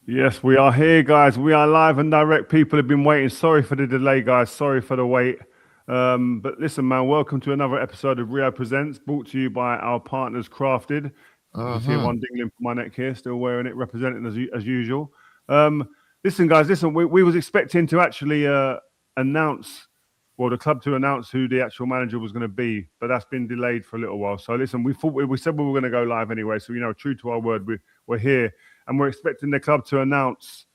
Yes, we are here, guys. We are live and direct. People have been waiting. Sorry for the delay, guys. Sorry for the wait. But listen, man, welcome to another episode of Rio Presents, brought to you by our partners, Crafted. You can see one dingling from my neck here, still wearing it, representing as usual. Listen, guys, we was expecting to actually announce, well, the club to announce who the actual manager was going to be, but that's been delayed for a little while. So listen, we said we were going to go live anyway. So, true to our word, we're here. And we're expecting the club to announce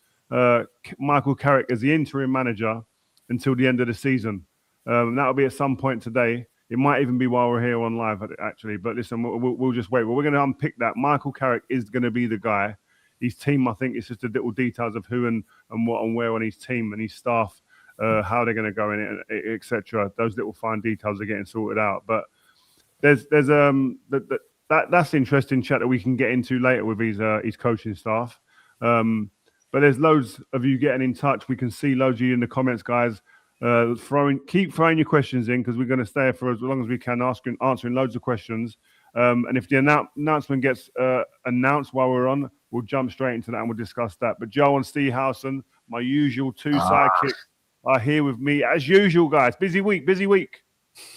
Michael Carrick as the interim manager until the end of the season. That'll be at some point today. It might even be while we're here on live, actually. But listen, we'll just wait. Well, we're going to unpick that. Michael Carrick is going to be the guy. His team, I think, it's just the little details of who and what and where on his team and his staff, how they're going to go in it, etc. Those little fine details are getting sorted out. But there's that's interesting chat that we can get into later with his coaching staff. But there's loads of you getting in touch. We can see loads of you in the comments, guys. Keep throwing your questions in because we're going to stay here for as long as we can, answering loads of questions. And if the announcement gets announced while we're on, we'll jump straight into that and we'll discuss that. But Joe and Steve Howson, my usual two sidekicks, are here with me as usual, guys. Busy week.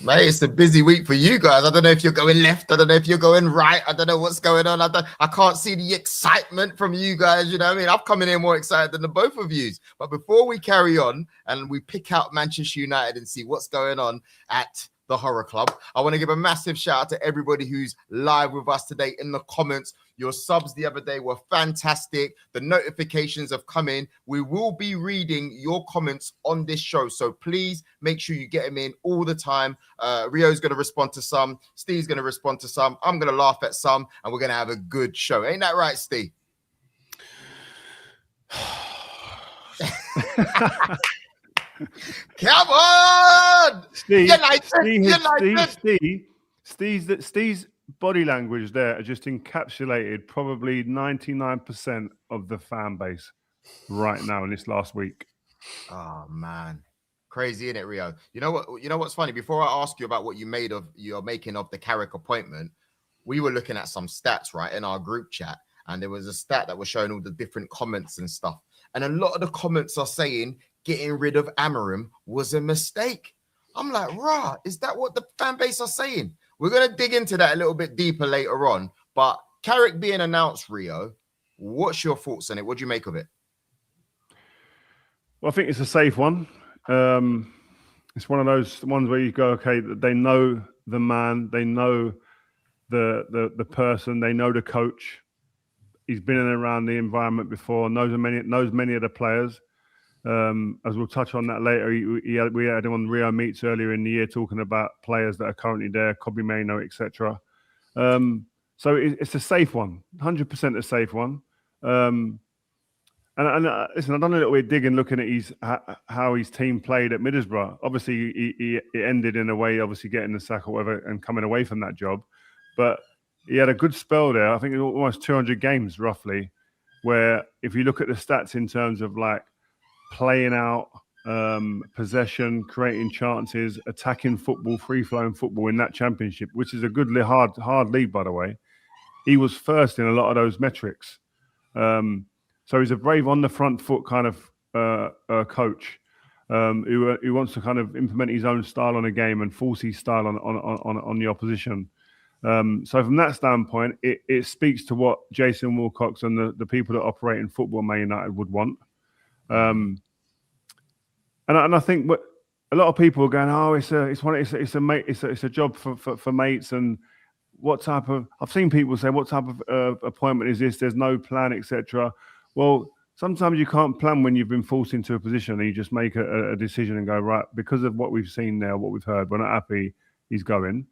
Mate, it's a busy week for you guys. I don't know if you're going left. I don't know if you're going right. I don't know what's going on. I can't see the excitement from you guys. You know what I mean? I'm coming in more excited than the both of you. But before we carry on and we pick out Manchester United and see what's going on at the Horror Club, I want to give a massive shout out to everybody who's live with us today in the comments. Your subs the other day were fantastic. The notifications have come in. We will be reading your comments on this show. So please make sure you get them in all the time. Rio's going to respond to some. Steve's going to respond to some. I'm going to laugh at some. And we're going to have a good show. Ain't that right, Steve? Come on! Steve's body language there just encapsulated probably 99% of the fan base right now in this last week. Oh man, crazy, isn't it, Rio? You know what's funny? Before I ask you about what you're making of the Carrick appointment, we were looking at some stats right in our group chat, and there was a stat that was showing all the different comments and stuff, and a lot of the comments are saying getting rid of Amorim was a mistake. I'm like, rah, is that what the fan base are saying? We're going to dig into that a little bit deeper later on. But Carrick being announced, Rio, what's your thoughts on it? What do you make of it? Well, I think it's a safe one. It's one of those ones where you go, okay, they know the man, they know the person, they know the coach. He's been in and around the environment before, knows many of the players. As we'll touch on that later, we had him on Rio Meets earlier in the year talking about players that are currently there, Kobe Maino, etc. So it's a safe one, 100% a safe one. And listen, I've done a little bit of digging, looking at how his team played at Middlesbrough. Obviously, it ended in a way, obviously getting the sack or whatever and coming away from that job. But he had a good spell there. I think it was almost 200 games, roughly, where if you look at the stats in terms of like playing out, possession, creating chances, attacking football, free-flowing football in that championship, which is a good, hard league, by the way. He was first in a lot of those metrics. So he's a brave, on the front foot kind of coach who wants to kind of implement his own style on a game and force his style on the opposition. So from that standpoint, it speaks to what Jason Wilcox and the people that operate in football Man United would want. And I think what a lot of people are going, oh, it's a job for mates, and what type of, I've seen people say, what type of appointment is this? There's no plan, etc. Well, sometimes you can't plan when you've been forced into a position and you just make a decision and go, right, because of what we've seen there, what we've heard, we're not happy he's going.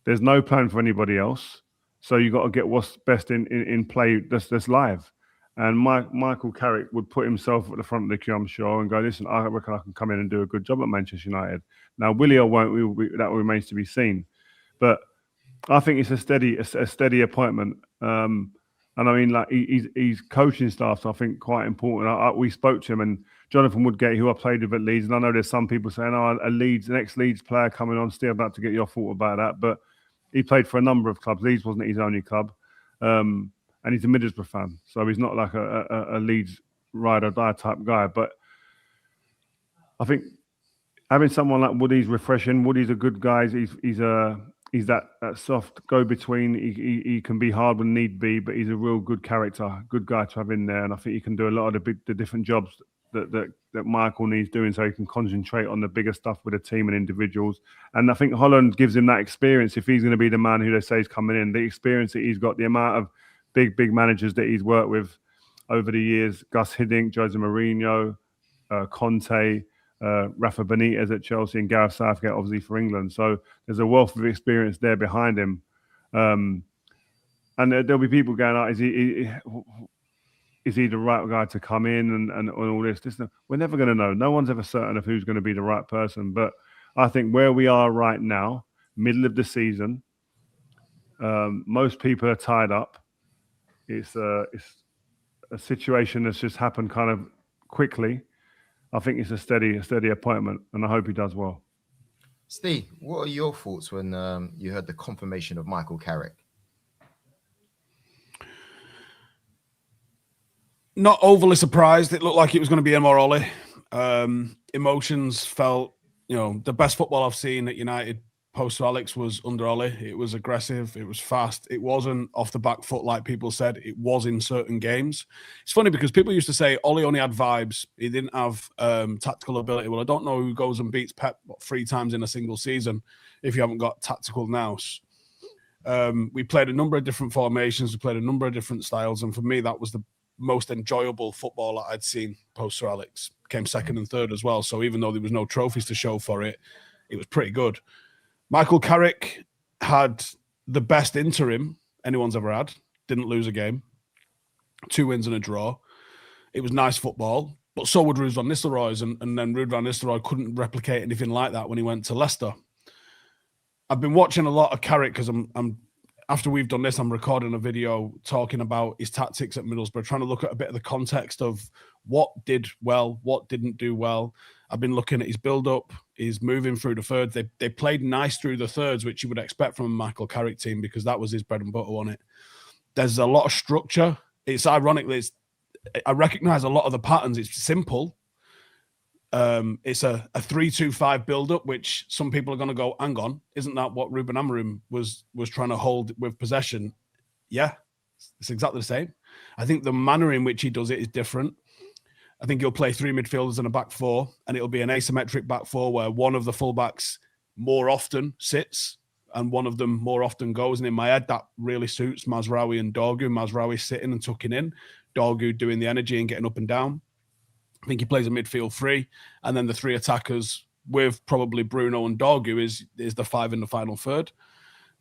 There's no plan for anybody else. So you've got to get what's best in play that's live. And Michael Carrick would put himself at the front of the queue, I'm sure, and go, listen, I reckon I can come in and do a good job at Manchester United. Now, will he or won't, that remains to be seen. But I think it's a steady appointment. And I mean, like, he's coaching staff, so I think quite important. We spoke to him, and Jonathan Woodgate, who I played with at Leeds, and I know there's some people saying, oh, an ex-Leeds player coming on, still about to get your thought about that. But he played for a number of clubs. Leeds wasn't his only club. And he's a Middlesbrough fan, so he's not like a Leeds ride or die type guy. But I think having someone like Woody's refreshing. Woody's a good guy. He's that soft go between. He can be hard when need be, but he's a real good character, good guy to have in there. And I think he can do a lot of the different jobs that Michael needs doing, so he can concentrate on the bigger stuff with the team and individuals. And I think Holland gives him that experience. If he's going to be the man who they say is coming in, the experience that he's got, the amount of big managers that he's worked with over the years, Gus Hiddink, Jose Mourinho, Conte, Rafa Benitez at Chelsea, and Gareth Southgate obviously for England. So there's a wealth of experience there behind him. And there'll be people going, is he the right guy to come in and all this? We're never going to know. No one's ever certain of who's going to be the right person. But I think where we are right now, middle of the season, most people are tied up. It's a situation that's just happened kind of quickly. I think it's a steady appointment, and I hope he does well. Steve, what are your thoughts when you heard the confirmation of Michael Carrick? Not overly surprised. It looked like it was going to be him or Ollie. Emotions felt, the best football I've seen at United post Alex was under Ollie. It was aggressive. It was fast. It wasn't off the back foot like people said. It was in certain games. It's funny because people used to say Ollie only had vibes. He didn't have tactical ability. Well, I don't know who goes and beats Pep 3 times in a single season if you haven't got tactical nous. We played a number of different formations. We played a number of different styles. And for me, that was the most enjoyable football that I'd seen post Sir Alex. Came second and third as well. So even though there was no trophies to show for it, it was pretty good. Michael Carrick had the best interim anyone's ever had. Didn't lose a game. 2 wins and a draw. It was nice football. But so would Ruud van Nistelrooy's. And then Ruud van Nistelrooy couldn't replicate anything like that when he went to Leicester. I've been watching a lot of Carrick because I'm after we've done this, I'm recording a video talking about his tactics at Middlesbrough, trying to look at a bit of the context of what did well, what didn't do well. I've been looking at his build-up, his moving through the thirds. They played nice through the thirds, which you would expect from a Michael Carrick team because that was his bread and butter on it. There's a lot of structure. It's ironically, I recognise a lot of the patterns. It's simple. It's a 3-2-5 build-up, which some people are going to go, hang on, isn't that what Ruben Amorim was trying to hold with possession? Yeah, it's exactly the same. I think the manner in which he does it is different. I think he'll play 3 midfielders and a back 4, and it'll be an asymmetric back 4 where one of the fullbacks more often sits and one of them more often goes. And in my head, that really suits Mazraoui and Dorgu. Mazraoui sitting and tucking in, Dorgu doing the energy and getting up and down. I think he plays a midfield 3, and then the 3 attackers with probably Bruno and Dorgu is the 5 in the final third.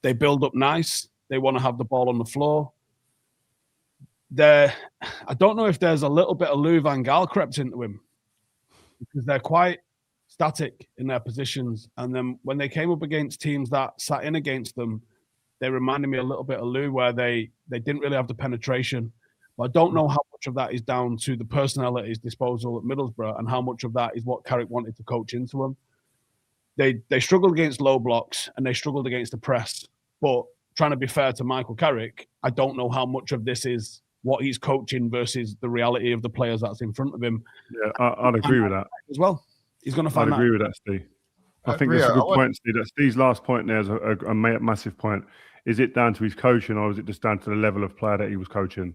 They build up nice. They want to have the ball on the floor. I don't know if there's a little bit of Louis van Gaal crept into him because they're quite static in their positions. And then when they came up against teams that sat in against them, they reminded me a little bit of Lou where they didn't really have the penetration. But I don't know how much of that is down to the personnel at his disposal at Middlesbrough and how much of that is what Carrick wanted to coach into them. They struggled against low blocks and they struggled against the press. But trying to be fair to Michael Carrick, I don't know how much of this is what he's coaching versus the reality of the players that's in front of him. Yeah, I'd agree with that as well. He's going to find I'd agree with that, Steve. I think that's a good point, Steve. Steve's last point there is a massive point. Is it down to his coaching or is it just down to the level of player that he was coaching?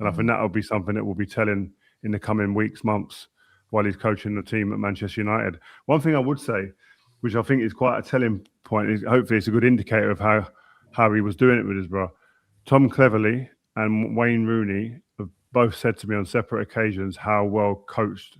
And I think that will be something that we'll be telling in the coming weeks, months, while he's coaching the team at Manchester United. One thing I would say, which I think is quite a telling point, is hopefully it's a good indicator of how he was doing it with his brother. Tom Cleverley and Wayne Rooney have both said to me on separate occasions how well coached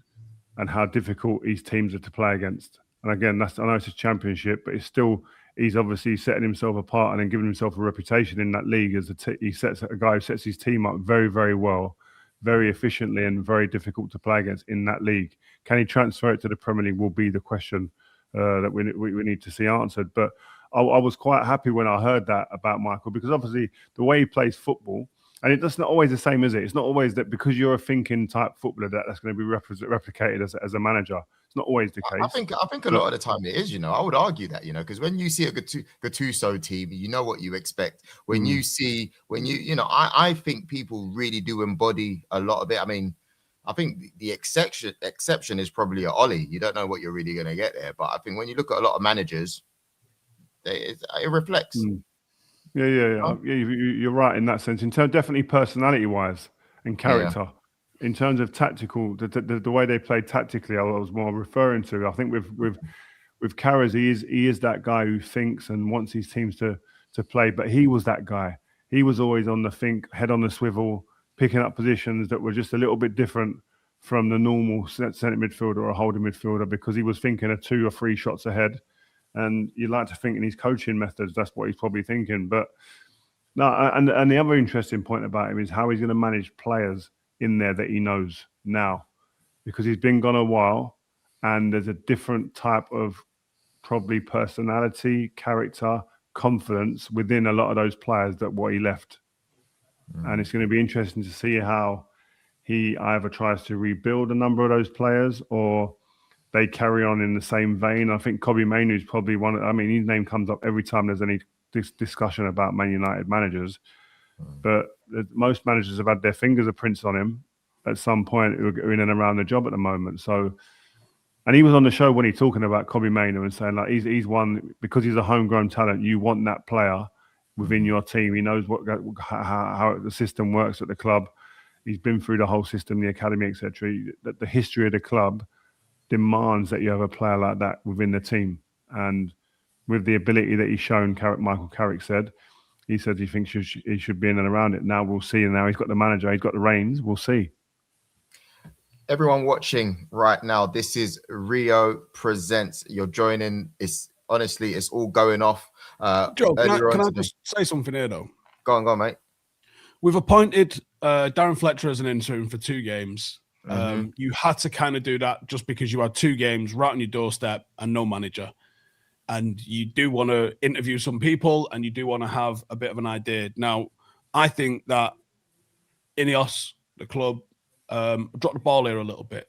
and how difficult these teams are to play against. And again, I know it's a championship, but it's still, he's obviously setting himself apart and then giving himself a reputation in that league as he sets a guy who sets his team up very, very well, very efficiently, and very difficult to play against in that league. Can he transfer it to the Premier League will be the question that we need to see answered. But I was quite happy when I heard that about Michael, because obviously the way he plays football, and it's not always the same, is it? It's not always that because you're a thinking type footballer that's going to be replicated as a manager. It's not always the case. I think a lot of the time it is, I would argue that, because when you see a Gattuso team, you know what you expect. I think people really do embody a lot of it. I mean, I think the exception is probably Ollie. You don't know what you're really going to get there, but I think when you look at a lot of managers, it reflects. Yeah. You're right in that sense. In terms, definitely personality-wise and character. Yeah. In terms of tactical, the way they played tactically, I was more referring to. I think with Carrick, he is that guy who thinks and wants his teams to play. But he was that guy. He was always on the think, head on the swivel, picking up positions that were just a little bit different from the normal centre midfielder or a holding midfielder, because he was thinking of 2 or 3 shots ahead. And you'd like to think in his coaching methods, that's what he's probably thinking. But no, and the other interesting point about him is how he's going to manage players in there that he knows now, because he's been gone a while and there's a different type of probably personality, character, confidence within a lot of those players that what he left. And it's going to be interesting to see how he either tries to rebuild a number of those players or they carry on in the same vein. I think Kobbie Mainoo is probably one. His name comes up every time there's any discussion about Man United managers. But most managers have had their fingerprints on him at some point who are in and around the job at the moment. So, and he was on the show when he's talking about Kobbie Mainoo and saying like he's one, because he's a homegrown talent. You want that player within your team. He knows how the system works at the club. He's been through the whole system, the academy, etc. That the history of the club demands that you have a player like that within the team. And with the ability that he's shown, Michael Carrick said he thinks he should be in and around it. Now we'll see. And now he's got the manager, he's got the reins. We'll see. Everyone watching right now, this is Rio Presents. You're joining. It's all going off. Joe, can I just say something here, though? Go on, mate. We've appointed Darren Fletcher as an interim for 2 games. You had to kind of do that just because you had 2 games right on your doorstep and no manager. And you do want to interview some people and you do want to have a bit of an idea. Now, I think that INEOS, the club, dropped the ball here a little bit.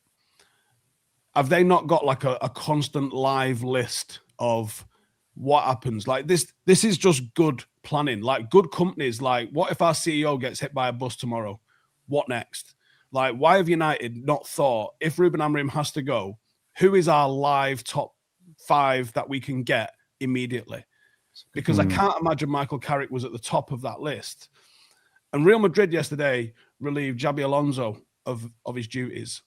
Have they not got like a constant live list of what happens? Like this is just good planning. Like good companies, like what if our CEO gets hit by a bus tomorrow? What next? Like, why have United not thought, if Ruben Amorim has to go, who is our live top 5 that we can get immediately? Because I can't imagine Michael Carrick was at the top of that list. And Real Madrid yesterday relieved Xabi Alonso of his duties.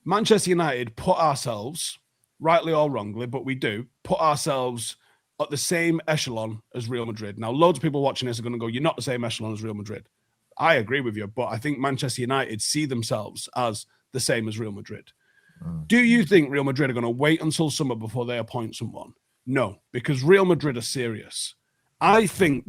Manchester United put ourselves, rightly or wrongly, but we do, put ourselves at the same echelon as Real Madrid. Now, loads of people watching this are going to go, you're not the same echelon as Real Madrid. I agree with you, but I think Manchester United see themselves as the same as Real Madrid. Do you think Real Madrid are going to wait until summer before they appoint someone? No, because Real Madrid are serious. I think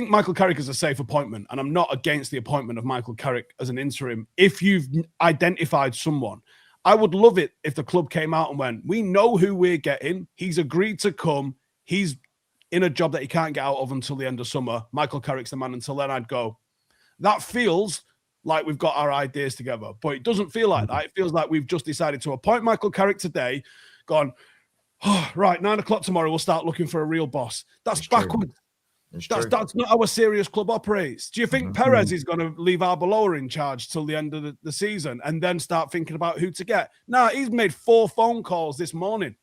Michael Carrick is a safe appointment, and I'm not against the appointment of Michael Carrick as an interim. If you've identified someone, I would love it if the club came out and went, we know who we're getting. He's agreed to come. He's in a job that he can't get out of until the end of summer. Michael Carrick's the man. Until then, I'd go, that feels like we've got our ideas together, but it doesn't feel like that. It feels like we've just decided to appoint Michael Carrick today, gone, oh, right, 9 o'clock tomorrow, we'll start looking for a real boss. That's backwards. That's not how a serious club operates. Do you think Perez is going to leave Arbeloa in charge till the end of the season and then start thinking about who to get? No, he's made 4 phone calls this morning.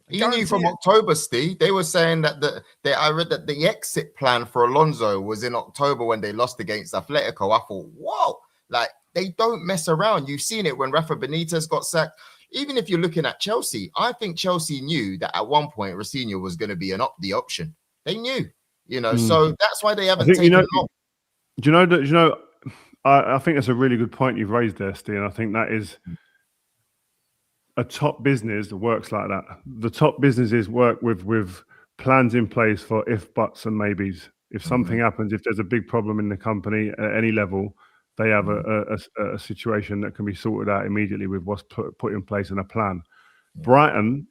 He knew from October, Steve. They were saying that I read that the exit plan for Alonso was in October when they lost against Atletico. I thought, wow, like they don't mess around. You've seen it when Rafa Benitez got sacked. Even if you're looking at Chelsea, I think Chelsea knew that at one point Rosinha was going to be the option. They knew, so that's why they haven't taken long. Do you know? I think that's a really good point you've raised there, Steve. And I think that is a top business that works like that. The top businesses work with plans in place for if, buts, and maybes. If something happens, if there's a big problem in the company at any level, they have a situation that can be sorted out immediately with what's put in place in a plan. Brighton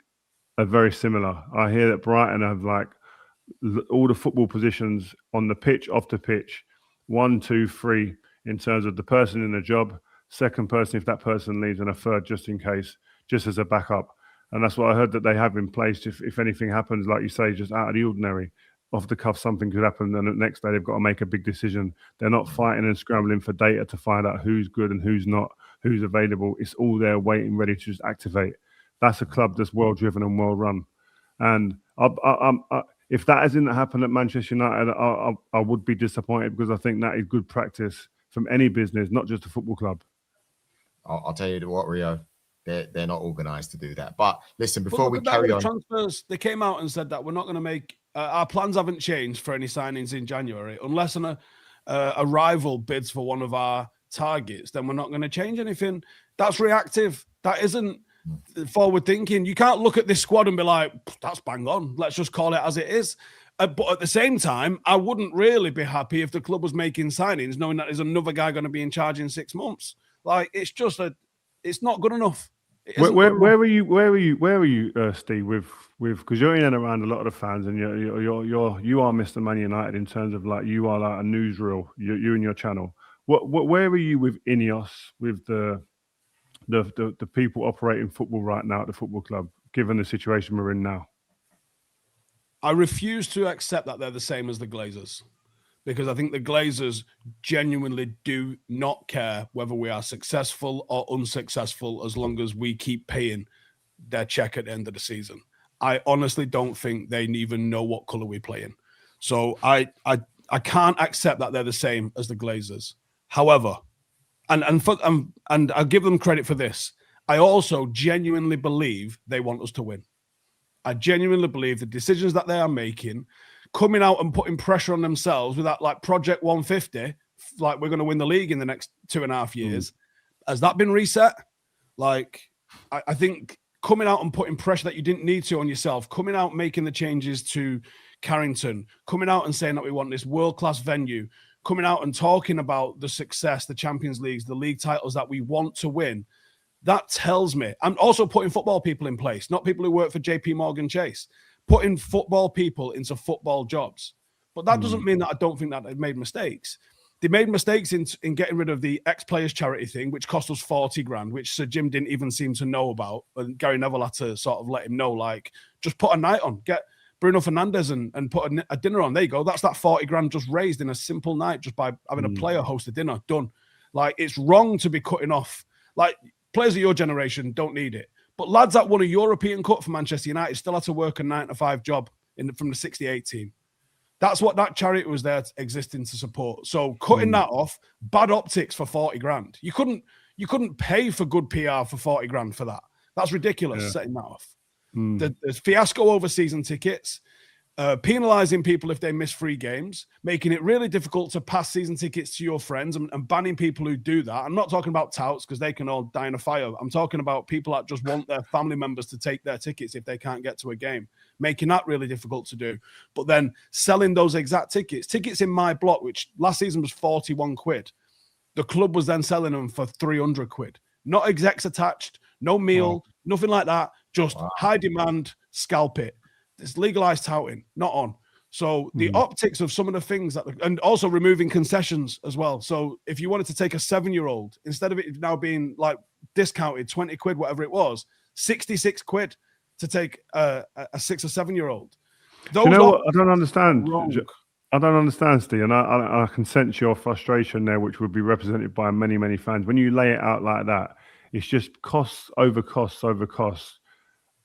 are very similar. I hear that Brighton have like all the football positions on the pitch, off the pitch, 1, 2, 3 in terms of the person in the job, second person if that person leaves, and a third just in case, just as a backup. And that's what I heard that they have in place if anything happens, like you say, just out of the ordinary. off the cuff something could happen, and the next day they've got to make a big decision. They're not fighting and scrambling for data to find out who's good and who's not, who's available. It's all there waiting, ready to just activate. That's a club that's well driven and well run. And if that hasn't happened at Manchester United, I would be disappointed, because I think that is good practice from any business, not just a football club. I'll tell you what, Rio, they're not organised to do that. But listen, before we carry on, transfers, they came out and said that we're not going to make our plans haven't changed for any signings in January unless a rival bids for one of our targets. Then we're not going to change anything. That's reactive. That isn't forward thinking. You can't look at this squad and be like, that's bang on. Let's just call it as it is. But at the same time, I wouldn't really be happy if the club was making signings knowing that there's another guy going to be in charge in 6 months. Like, it's just it's not good enough. Where are you, Steve? With because you're in and around a lot of the fans, and you are Mr. Man United in terms of like you are like a newsreel. You and your channel. Where are you with INEOS, with the people operating football right now at the football club, given the situation we're in now? I refuse to accept that they're the same as the Glazers, because I think the Glazers genuinely do not care whether we are successful or unsuccessful as long as we keep paying their check at the end of the season. I honestly don't think they even know what colour we play in. So I can't accept that they're the same as the Glazers. However, and I'll give them credit for this, I also genuinely believe they want us to win. I genuinely believe the decisions that they are making, coming out and putting pressure on themselves with that, like Project 150, like we're going to win the league in the next 2.5 years. Has that been reset? Like, I think coming out and putting pressure that you didn't need to on yourself, coming out, making the changes to Carrington, coming out and saying that we want this world-class venue, coming out and talking about the success, the Champions Leagues, the league titles that we want to win, that tells me. I'm also putting football people in place, not people who work for JP Morgan Chase, putting football people into football jobs. But that doesn't mean that I don't think that they've made mistakes. They made mistakes in getting rid of the ex-players charity thing, which cost us 40 grand, which Sir Jim didn't even seem to know about. And Gary Neville had to sort of let him know, like, just put a night on, get Bruno Fernandes and put a dinner on. There you go. That's that 40 grand just raised in a simple night just by having a player host a dinner. Done. Like, it's wrong to be cutting off. Like, players of your generation don't need it. But lads that won a European Cup for Manchester United still had to work a 9-to-5 job from the 68 team. That's what that charity was there existing to support. So cutting that off, bad optics for 40 grand. You couldn't pay for good PR for 40 grand for that. That's ridiculous, setting that off. There's fiasco over season tickets, penalising people if they miss free games, making it really difficult to pass season tickets to your friends and banning people who do that. I'm not talking about touts because they can all die in a fire. I'm talking about people that just want their family members to take their tickets if they can't get to a game, making that really difficult to do. But then selling those exact tickets in my block, which last season was 41 quid. The club was then selling them for 300 quid. Not execs attached, no meal, nothing like that. Just high demand, scalp it. It's legalized touting, not on. So the optics of some of the things that, and also removing concessions as well. So if you wanted to take a 7-year-old, instead of it now being like discounted 20 quid, whatever it was, 66 quid to take a 6 or 7-year-old. You know what? I don't understand. I don't understand, Steve, and I can sense your frustration there, which would be represented by many, many fans. When you lay it out like that, it's just costs over costs over costs.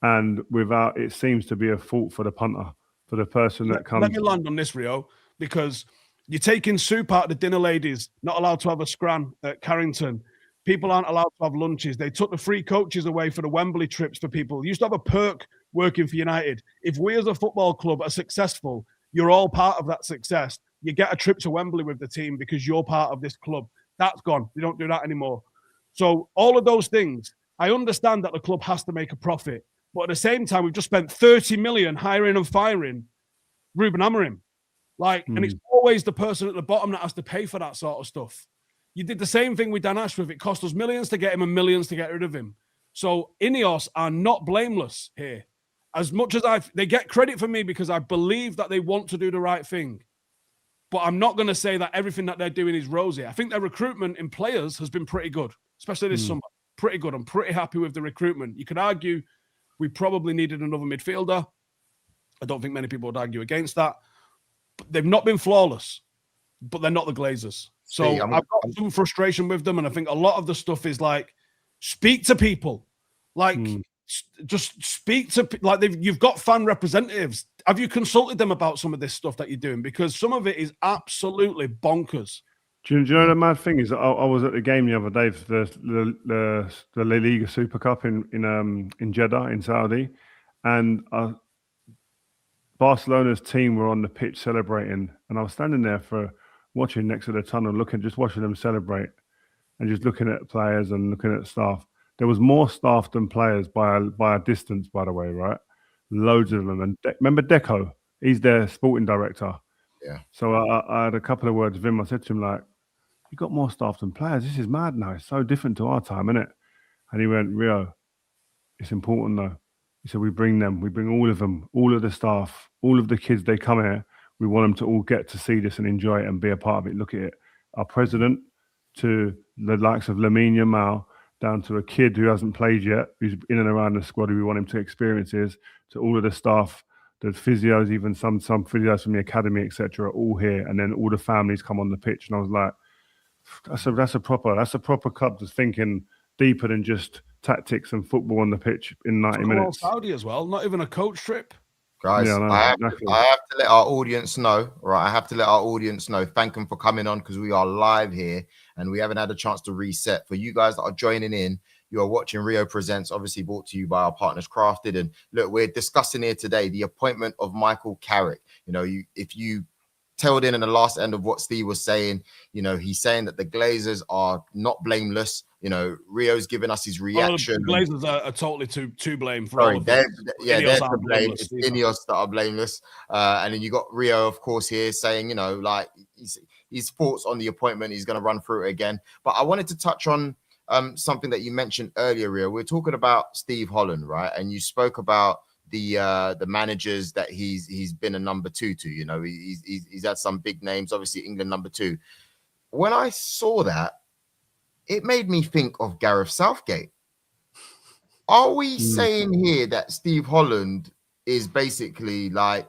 And without, it seems to be a fault for the punter, for the person that comes. Let me land on this, Rio, because you're taking soup out of the dinner ladies, not allowed to have a scran at Carrington. People aren't allowed to have lunches. They took the free coaches away for the Wembley trips for people. You used to have a perk working for United. If we as a football club are successful, you're all part of that success. You get a trip to Wembley with the team because you're part of this club. That's gone. We don't do that anymore. So all of those things, I understand that the club has to make a profit. But at the same time, we've just spent 30 million hiring and firing Ruben Amorim. And it's always the person at the bottom that has to pay for that sort of stuff. You did the same thing with Dan Ashworth. It cost us millions to get him and millions to get rid of him. So INEOS are not blameless here. As much as they get credit for me because I believe that they want to do the right thing. But I'm not going to say that everything that they're doing is rosy. I think their recruitment in players has been pretty good, especially this summer. Pretty good. I'm pretty happy with the recruitment. You could argue we probably needed another midfielder. I don't think many people would argue against that. they've not been flawless, but they're not the Glazers. So See, I've got some frustration with them, and I think a lot of the stuff is like, speak to people, like just speak to you've got fan representatives. Have you consulted them about some of this stuff that you're doing? Because some of it is absolutely bonkers. Do you know the mad thing is? I was at the game the other day for the La Liga Super Cup in Jeddah in Saudi, and Barcelona's team were on the pitch celebrating, and I was standing there watching next to the tunnel, just watching them celebrate, and just looking at players and looking at staff. There was more staff than players by a distance, by the way, right? Loads of them. And remember Deco? He's their sporting director. Yeah. So I had a couple of words with him. I said to him, like, you got more staff than players. This is mad now. It's so different to our time, isn't it? And he went, Rio, it's important though. He said, we bring all of them, all of the staff, all of the kids, they come here. We want them to all get to see this and enjoy it and be a part of it. Look at it. Our president to the likes of Lamine Yamal, down to a kid who hasn't played yet, who's in and around the squad, who we want him to experience is, to all of the staff, the physios, even some physios from the academy, etc., are all here. And then all the families come on the pitch. And I was like, that's a proper club that's thinking deeper than just tactics and football on the pitch in 90 minutes. Saudi as well, not even a coach trip. Guys, yeah, I have to let our audience know, right? I have to let our audience know. Thank them for coming on because we are live here and we haven't had a chance to reset. For you guys that are joining in, you are watching Rio Presents, obviously brought to you by our partners Crafted. And look, we're discussing here today the appointment of Michael Carrick. You know, if you tailed in the last end of what Steve was saying, you know, he's saying that the Glazers are not blameless. You know, Rio's giving us his reaction. Well, the Glazers are totally to blame for Sorry, all of they're to blame. It's INEOS that are blameless. And then you got Rio, of course, here saying, you know, like his thoughts on the appointment. He's going to run through it again. But I wanted to touch on something that you mentioned earlier, Rio. We're talking about Steve Holland, right? And you spoke about the managers that he's been a number two to. You know, he's had some big names, obviously England number two. When I saw that, it made me think of Gareth Southgate. Are we saying here that Steve Holland is basically like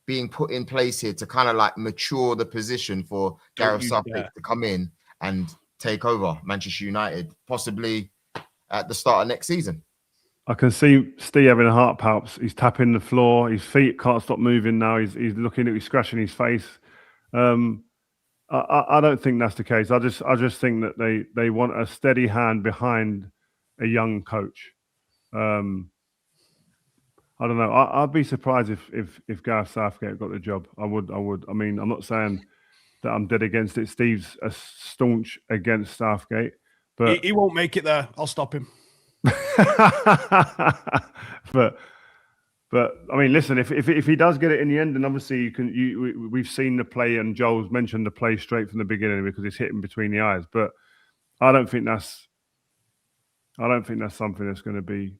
being put in place here to kind of like mature the position for Gareth Southgate to come in and take over Manchester United, possibly at the start of next season? I can see Steve having a heart palps. He's tapping the floor. His feet can't stop moving now. He's looking at, he's scratching his face. I don't think that's the case. I just think that they want a steady hand behind a young coach. I don't know. I'd be surprised if Gareth Southgate got the job. I would. I mean, I'm not saying that I'm dead against it. Steve's a staunch against Southgate, but he won't make it there. I'll stop him. But I mean, listen. If he does get it in the end, then obviously we've seen the play, and Joel's mentioned the play straight from the beginning because it's hitting between the eyes. But I don't think that's something that's going to be.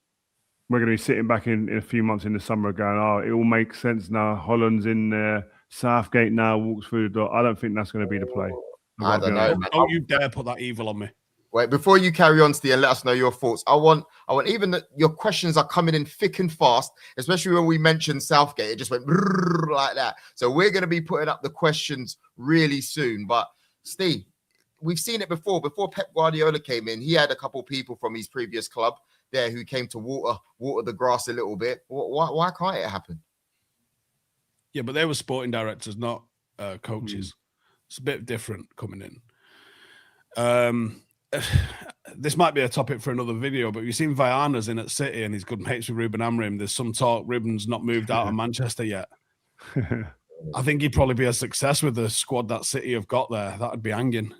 We're going to be sitting back in a few months in the summer going, oh, it all makes sense now. Holland's in there. Southgate now walks through the door. I don't think that's going to be the play. I don't know. Don't you dare put that evil on me. Wait, before you carry on, Steve, and let us know your thoughts. I want even that your questions are coming in thick and fast, especially when we mentioned Southgate. It just went like that. So we're going to be putting up the questions really soon. But Steve, we've seen it before. Before Pep Guardiola came in, he had a couple people from his previous club there who came to water the grass a little bit. Why can't it happen? Yeah, but they were sporting directors, not coaches. It's a bit different coming in. This might be a topic for another video, but you've seen Viana's in at City and he's good mates with Ruben Amorim. There's some talk Ruben's not moved out of Manchester yet. I think he'd probably be a success with the squad that City have got there. That'd be hanging.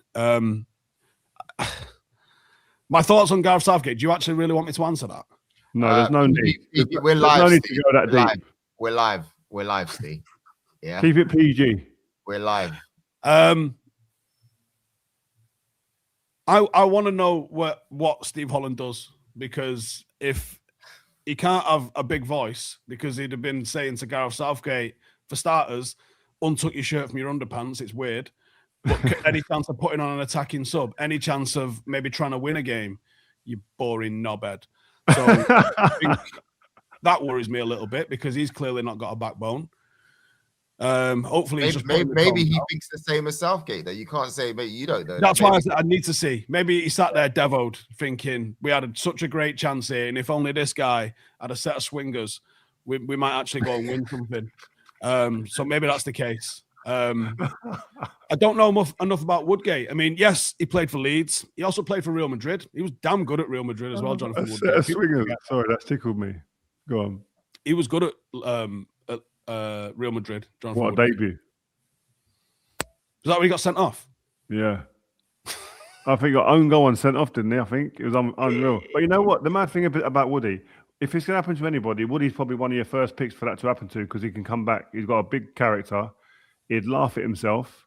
My thoughts on Gareth Southgate. Do you actually really want me to answer that? No, there's no need. We're live. There's no need Steve. to go that deep. We're live. We're live, Steve. Yeah. Keep it PG. We're live. I want to know what Steve Holland does, because if he can't have a big voice, because he'd have been saying to Gareth Southgate, for starters, untuck your shirt from your underpants, it's weird. But any chance of putting on an attacking sub, any chance of maybe trying to win a game, you boring knobhead. So I think that worries me a little bit because he's clearly not got a backbone. Hopefully, he's maybe he thinks the same as Southgate. That you can't say, but you don't know. That's why I said I need to see. Maybe he sat there devoed, thinking we had such a great chance here, and if only this guy had a set of swingers, we might actually go and win something. So maybe that's the case. I don't know enough about Woodgate. I mean, yes, he played for Leeds. He also played for Real Madrid. He was damn good at Real Madrid as well, Jonathan Woodgate. Sorry, that's tickled me. Go on. He was good at Real Madrid. Jonathan What a Woodgate. debut. Is that where he got sent off? Yeah. I think he got own goal and sent off, didn't he? I think it was unreal. But you know what? The mad thing about Woody, if it's going to happen to anybody, Woody's probably one of your first picks for that to happen to because he can come back. He's got a big character. He'd laugh at himself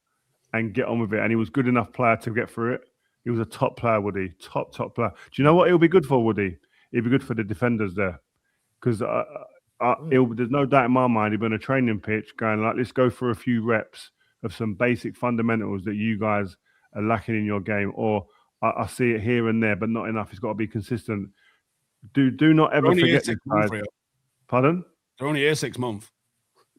and get on with it. And he was good enough player to get through it. He was a top player, Woody. Top player. Do you know what he'll be good for, Woody? He'll be good for the defenders there. Because there's no doubt in my mind he'll be on a training pitch going like, let's go for a few reps of some basic fundamentals that you guys are lacking in your game. Or I see it here and there, but not enough. It's got to be consistent. Do not ever forget this guys. Pardon? They're only here 6 months.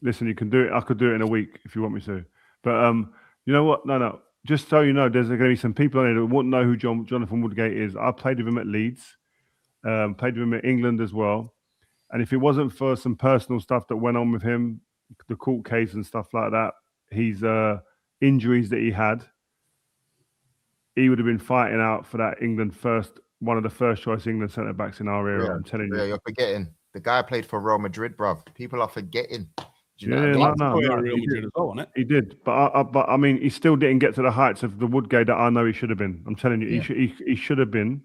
Listen, you can do it. I could do it in a week if you want me to. But you know what? No. Just so you know, there's going to be some people on here that won't know who Jonathan Woodgate is. I played with him at Leeds. Played with him at England as well. And if it wasn't for some personal stuff that went on with him, the court case and stuff like that, his injuries that he had, he would have been fighting out for that one of the first choice England centre backs in our era. I'm telling you. You're forgetting. The guy played for Real Madrid, bruv. People are forgetting. He did. But I mean, he still didn't get to the heights of the Woodgate that I know he should have been. I'm telling you, he should have been.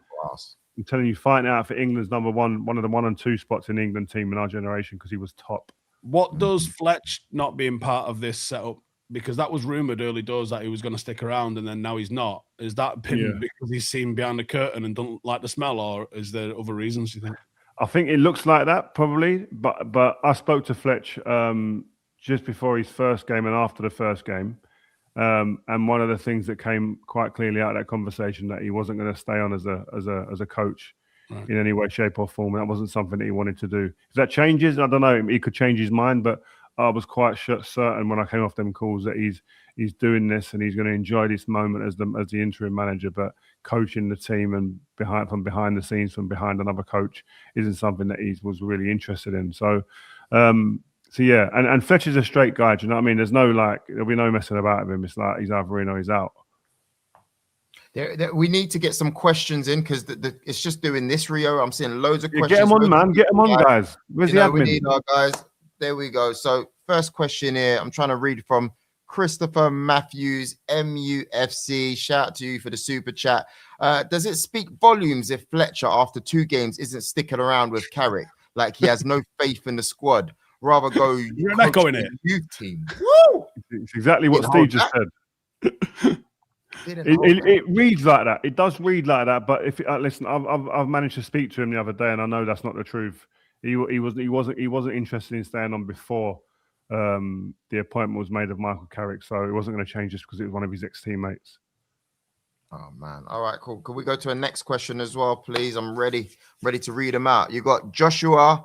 I'm telling you, fighting out for England's number one of the 1 and 2 spots in the England team in our generation because he was top. What does Fletch not being part of this setup? Because that was rumoured early doors that he was going to stick around and then now he's not. Is that because he's seen behind the curtain and don't like the smell, or is there other reasons, you think? I think it looks like that probably, but I spoke to Fletch just before his first game and after the first game. And one of the things that came quite clearly out of that conversation that he wasn't going to stay on as a coach in any way, shape, or form. And that wasn't something that he wanted to do. If that changes, I don't know. He could change his mind, but I was quite certain when I came off them calls that he's doing this and he's going to enjoy this moment as the interim manager. But coaching the team and from behind the scenes, from behind another coach, isn't something that he was really interested in. So. So yeah, and Fletch is a straight guy. Do you know what I mean? There'll be no messing about with him. It's like he's either in or he's out. We need to get some questions in because it's just doing this, Rio. I'm seeing loads of questions. Get them on, man. Get them on, guys. Where's the admin? We need our guys. There we go. So first question here. I'm trying to read from Christopher Matthews, MUFC. Shout out to you for the super chat. Does it speak volumes if Fletcher, after 2 games, isn't sticking around with Carrick? Like he has no faith in the squad? Rather go youth team. Woo! It's exactly what Steve just said. It reads like that. It does read like that. But if listen, I've managed to speak to him the other day, and I know that's not the truth. He wasn't interested in staying on before the appointment was made of Michael Carrick, so it wasn't going to change just because it was one of his ex-teammates. Oh man! All right, cool. Can we go to a next question as well, please? I'm ready to read them out. You got Joshua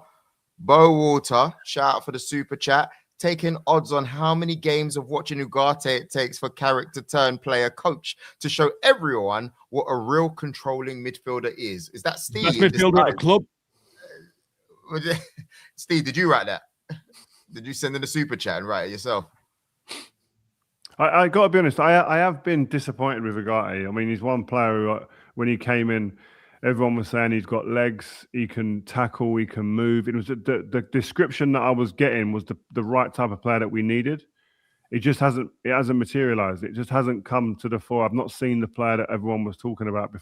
Bowater, shout out for the super chat, taking odds on how many games of watching Ugarte it takes for Carrick to turn player coach to show everyone what a real controlling midfielder is. Is that Steve? Best midfielder at the club. Steve, did you write that? Did you send in the super chat and write it yourself? I got to be honest, I have been disappointed with Ugarte. I mean, he's one player who, when he came in, everyone was saying he's got legs, he can tackle, he can move. It was the description that I was getting was the right type of player that we needed. It hasn't materialized. It just hasn't come to the fore. I've not seen the player that everyone was talking about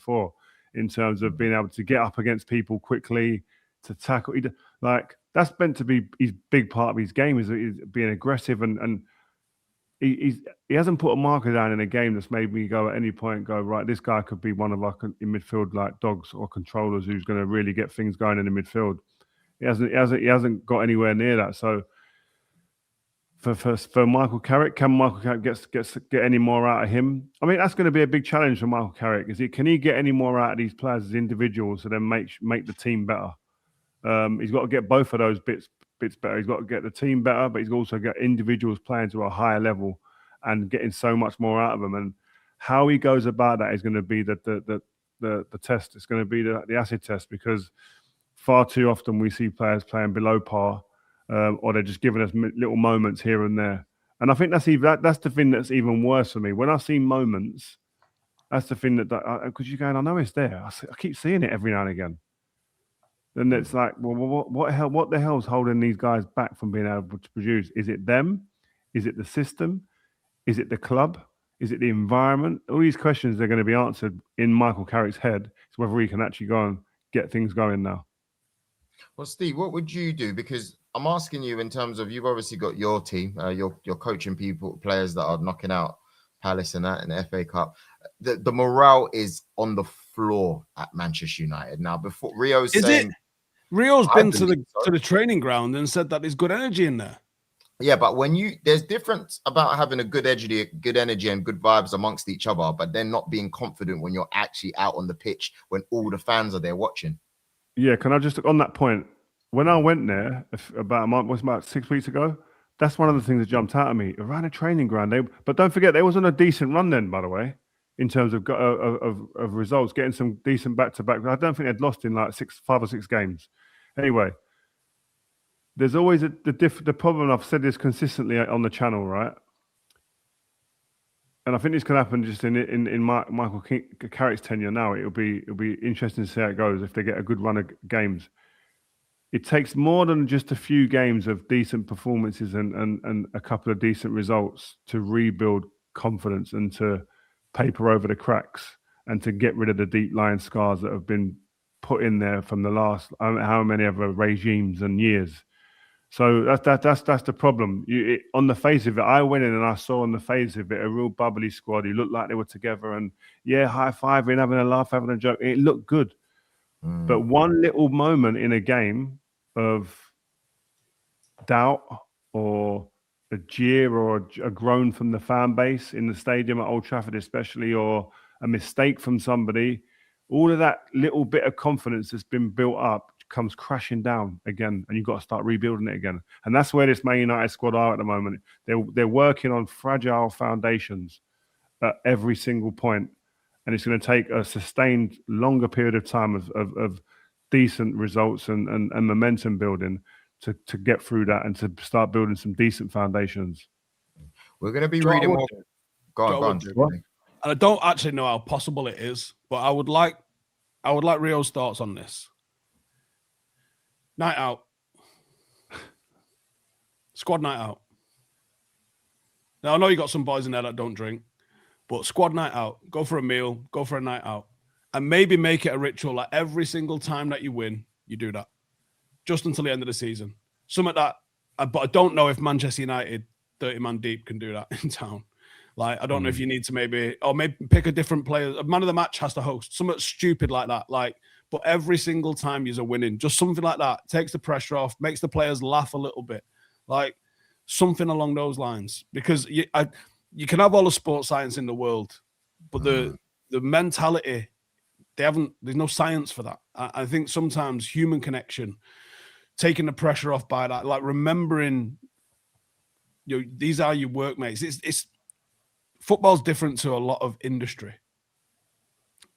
in terms of being able to get up against people quickly, to tackle. That's meant to be his big part of his game is being aggressive and he hasn't put a marker down in a game that's made me go at any point right, this guy could be one of our in midfield like dogs or controllers who's going to really get things going in the midfield. He hasn't got anywhere near that. So for Michael Carrick, can Michael Carrick get any more out of him? I mean, that's going to be a big challenge for Michael Carrick. Can he get any more out of these players as individuals to then make the team better? He's got to get both of those bits bits better. He's got to get the team better, but he's also got individuals playing to a higher level and getting so much more out of them. And how he goes about that is going to be the test. It's going to be the acid test, because far too often we see players playing below par, or they're just giving us little moments here and there. And I think that's the thing that's even worse for me. When I see moments, that's the thing because you're going, I know it's there. I keep seeing it every now and again. Then it's like, well, what the hell's holding these guys back from being able to produce? Is it them? Is it the system? Is it the club? Is it the environment? All these questions are going to be answered in Michael Carrick's head. It's whether he can actually go and get things going now. Well, Steve, what would you do? Because I'm asking you in terms of, you've obviously got your team, you're coaching players that are knocking out Palace and that in the FA Cup. The morale is on the floor at Manchester United now. Before Rio's saying, Rio's been to the training ground and said that there's good energy in there. Yeah, but there's difference about having a good energy and good vibes amongst each other, but then not being confident when you're actually out on the pitch when all the fans are there watching. Yeah, can I just, on that point, when I went there about 6 weeks ago, that's one of the things that jumped out at me. Around a training ground, but don't forget, they was on a decent run then, by the way, in terms of results, getting some decent back-to-back. I don't think they'd lost in like 5 or 6 games. Anyway, there's always the problem. I've said this consistently on the channel, right? And I think this can happen just in Michael Carrick's tenure now. It'll be interesting to see how it goes if they get a good run of games. It takes more than just a few games of decent performances and a couple of decent results to rebuild confidence and to paper over the cracks and to get rid of the deep lying scars that have been put in there from the last how many other regimes and years. So that's the problem. On the face of it, I went in and I saw on the face of it a real bubbly squad. It looked like they were together and high-fiving, having a laugh, having a joke. It looked good. But one little moment in a game of doubt or a jeer or a groan from the fan base in the stadium at Old Trafford especially, or a mistake from somebody, all of that little bit of confidence that's been built up comes crashing down again, and you've got to start rebuilding it again. And that's where this Man United squad are at the moment. They're working on fragile foundations at every single point, and it's going to take a sustained longer period of time of decent results and momentum building to get through that and to start building some decent foundations. We're going to be reading more. Go on. And I don't actually know how possible it is, but I would like Rio's thoughts on this. Night out. Squad night out. Now, I know you got some boys in there that don't drink, but squad night out. Go for a meal, go for a night out, and maybe make it a ritual. Like every single time that you win, you do that. Just until the end of the season. Something that, but I don't know if Manchester United, 30 man deep, can do that in town. Like, I don't know if you need to maybe pick a different player. A man of the match has to host. Something stupid like that. Like, but every single time you're winning, just something like that takes the pressure off, makes the players laugh a little bit, like something along those lines. Because you can have all the sports science in the world, but the mentality, there's no science for that. I think sometimes human connection, taking the pressure off by that, like remembering, these are your workmates. It's football's different to a lot of industry.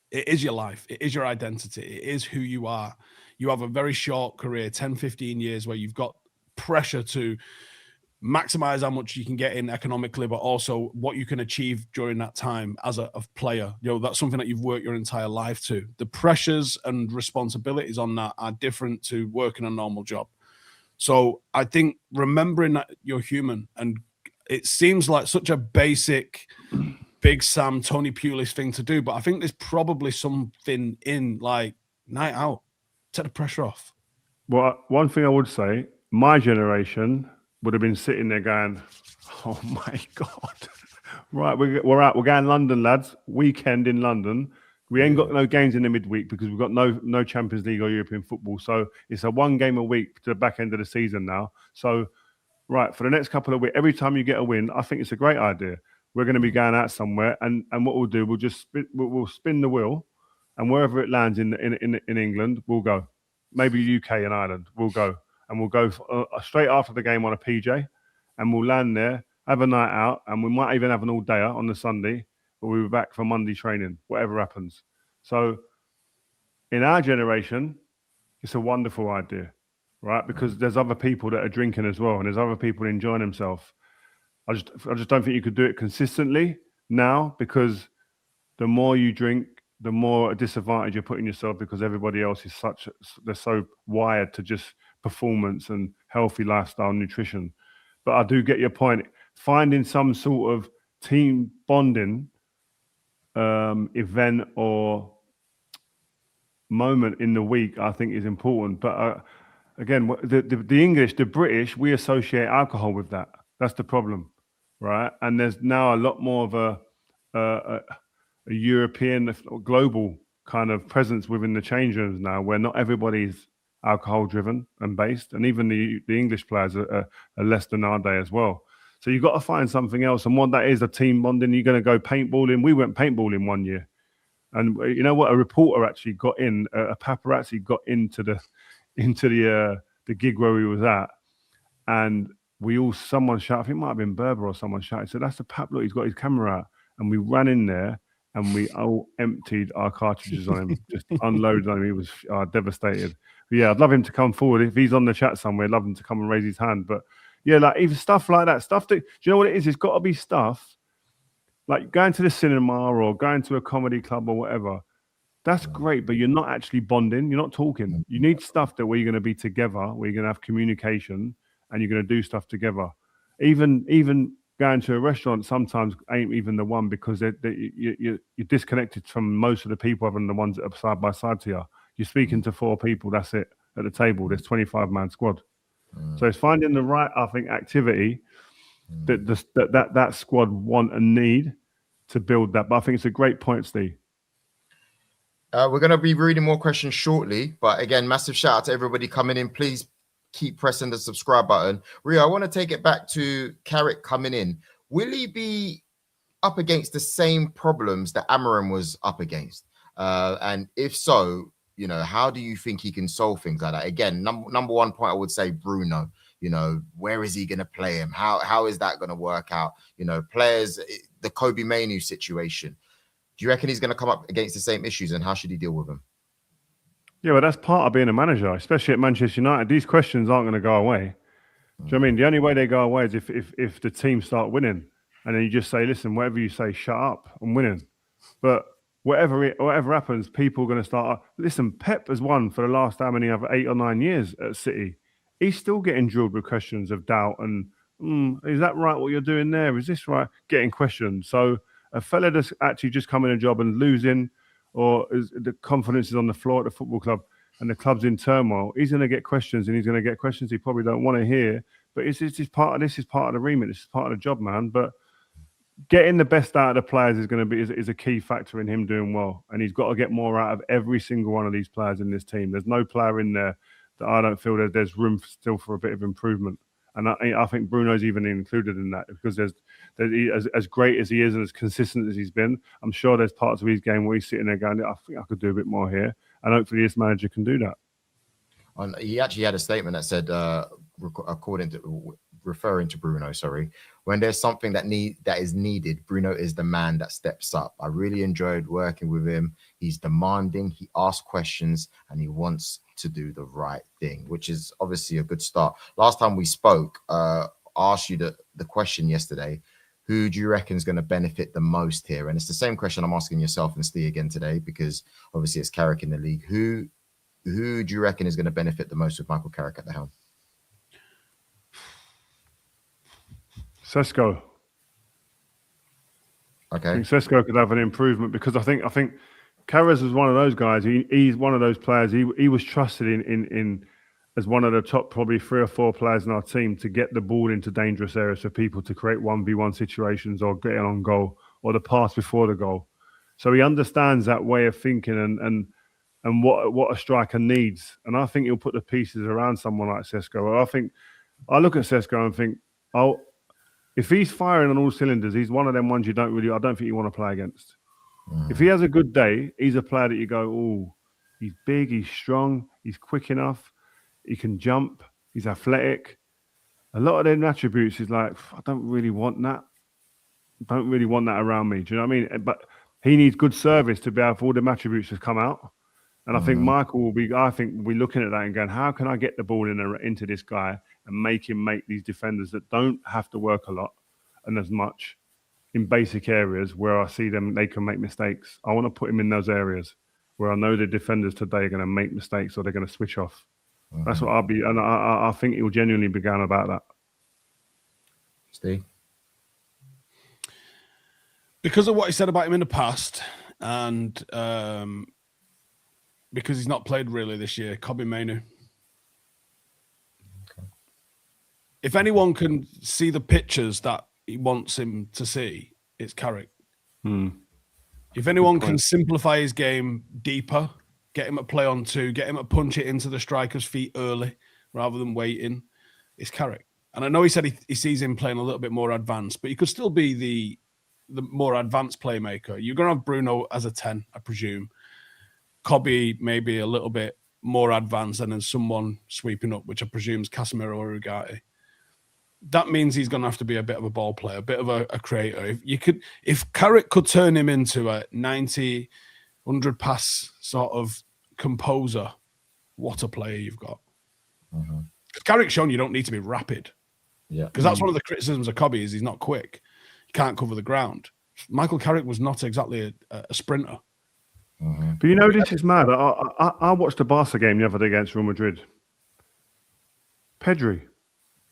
It is your life. It is your identity. It is who you are. You have a very short career, 10, 15 years, where you've got pressure to maximize how much you can get in economically, but also what you can achieve during that time as a player. That's something that you've worked your entire life to. The pressures and responsibilities on that are different to working a normal job. So I think remembering that you're human, and it seems like such a basic Big Sam, Tony Pulis thing to do, but I think there's probably something in like night out. Take the pressure off. Well, one thing I would say, my generation would have been sitting there going, "Oh my God, right, we're out. We're going London, lads. Weekend in London. We ain't got no games in the midweek because we've got no Champions League or European football. So it's a one game a week to the back end of the season now. So, right, for the next couple of weeks, every time you get a win, I think it's a great idea. We're going to be going out somewhere, and what we'll do, we'll spin the wheel, and wherever it lands in England, we'll go. Maybe UK and Ireland, we'll go, and we'll go straight after the game on a PJ, and we'll land there, have a night out, and we might even have an all-dayer on the Sunday, but we'll be back for Monday training, whatever happens. So in our generation, it's a wonderful idea, right? Because there's other people that are drinking as well, and there's other people enjoying themselves. I just don't think you could do it consistently now, because the more you drink, the more a disadvantage you're putting yourself, because everybody else is they're so wired to just performance and healthy lifestyle, nutrition. But I do get your point. Finding some sort of team bonding event or moment in the week, I think, is important. But again, the English, the British, we associate alcohol with that. That's the problem, right? And there's now a lot more of a European, global kind of presence within the change rooms now, where not everybody's alcohol driven and based, and even the English players are less than our day as well. So you've got to find something else, and what that is, a team bonding. You're going to go paintballing. We went paintballing one year, and you know what? A reporter actually got in, a paparazzi got into the gig where we was at, and someone shouted, I think it might have been Berber or someone shouted, so that's the pap, look, he's got his camera out, and we ran in there and we all emptied our cartridges on him, just unloaded on him. He was devastated. But yeah, I'd love him to come forward. If he's on the chat somewhere, I'd love him to come and raise his hand. But yeah, like even stuff like that, do you know what it is? It's got to be stuff like going to the cinema or going to a comedy club or whatever. That's great, but you're not actually bonding. You're not talking. You need stuff that where you're going to be together, where you're going to have communication and you're going to do stuff together. Even going to a restaurant sometimes ain't even the one, because you're disconnected from most of the people other than the ones that are side by side to you. You're speaking to 4 people, that's it, at the table. There's 25-man squad. So it's finding the right, I think, activity that squad want and need to build that. But I think it's a great point, Steve. We're going to be reading more questions shortly. But again, massive shout out to everybody coming in. Please keep pressing the subscribe button. Rio, I want to take it back to Carrick coming in. Will he be up against the same problems that Amarim was up against? And if so, you know, how do you think he can solve things like that? Again, number one point, I would say Bruno. You know, where is he going to play him? How is that going to work out? You know, players, the Kobe Mainu situation. Do you reckon he's going to come up against the same issues, and how should he deal with them? Yeah, well, that's part of being a manager, especially at Manchester United. These questions aren't going to go away. Do you know what I mean? The only way they go away is if the team start winning, and then you just say, listen, whatever you say, shut up, I'm winning. But whatever happens, people are going to start. Listen, Pep has won for the last 8 or 9 years at City. He's still getting drilled with questions of doubt and is that right? What you're doing there? Is this right? Getting questions. So a fella that's actually just come in a job and losing, or is the confidence is on the floor at the football club and the club's in turmoil, he's going to get questions, and he's going to get questions he probably don't want to hear. But this is part of the remit. This is part of the job, man. But getting the best out of the players is going to be is a key factor in him doing well, and he's got to get more out of every single one of these players in this team. There's no player in there that I don't feel that there's room still for a bit of improvement. And I think Bruno's even included in that, because as great as he is and as consistent as he's been, I'm sure there's parts of his game where he's sitting there going, I think I could do a bit more here. And hopefully this manager can do that. He actually had a statement that said, referring to Bruno, when there's something that is needed, Bruno is the man that steps up. I really enjoyed working with him. He's demanding, he asks questions, and he wants to do the right thing, which is obviously a good start. Last time we spoke, I asked you the question yesterday, who do you reckon is going to benefit the most here? And it's the same question I'm asking yourself and Steve again today, because obviously it's Carrick in the league. Who do you reckon is going to benefit the most with Michael Carrick at the helm? Sesko. Okay. I think Sesko could have an improvement, because I think Carras was one of those guys. He's one of those players. He was trusted in as one of the top probably 3 or 4 players in our team to get the ball into dangerous areas for people to create 1v1 situations or get on goal or the pass before the goal. So he understands that way of thinking and what a striker needs. And I think he'll put the pieces around someone like Sesko. I look at Sesko and think, if he's firing on all cylinders, he's one of them ones I don't think you want to play against. If he has a good day, he's a player that you go, oh, he's big, he's strong, he's quick enough, he can jump, He's athletic. A lot of them attributes is like, I don't really want that. Don't really want that around me. Do you know what I mean? But he needs good service to be able for all them attributes to come out. And I think Michael will be. I think we're looking at that and going, how can I get the ball into this guy and make him make these defenders that don't have to work a lot and as much in basic areas where I see them, they can make mistakes. I want to put him in those areas where I know the defenders today are going to make mistakes or they're going to switch off. That's what I'll be, and I think it will genuinely be going about that. Steve? Because of what he said about him in the past, and because he's not played really this year, Kobbie Mainoo. Okay. If anyone can see the pictures that he wants him to see, it's Carrick. If anyone can simplify his game deeper, get him to play on two, get him to punch it into the striker's feet early rather than waiting, it's Carrick. And I know he said he sees him playing a little bit more advanced, but he could still be the more advanced playmaker. You're going to have Bruno as a 10, I presume. Kobbie maybe a little bit more advanced, and then someone sweeping up, which I presume is Casemiro or Ugarte. That means he's going to have to be a bit of a ball player, a bit of a creator. If Carrick could turn him into a 90, 100 pass sort of composer, what a player you've got. Carrick's shown you don't need to be rapid. Yeah, because that's one of the criticisms of Kobbie is he's not quick. He can't cover the ground. Michael Carrick was not exactly a sprinter. But you know, this is mad. I watched the Barca game the other day against Real Madrid. Pedri,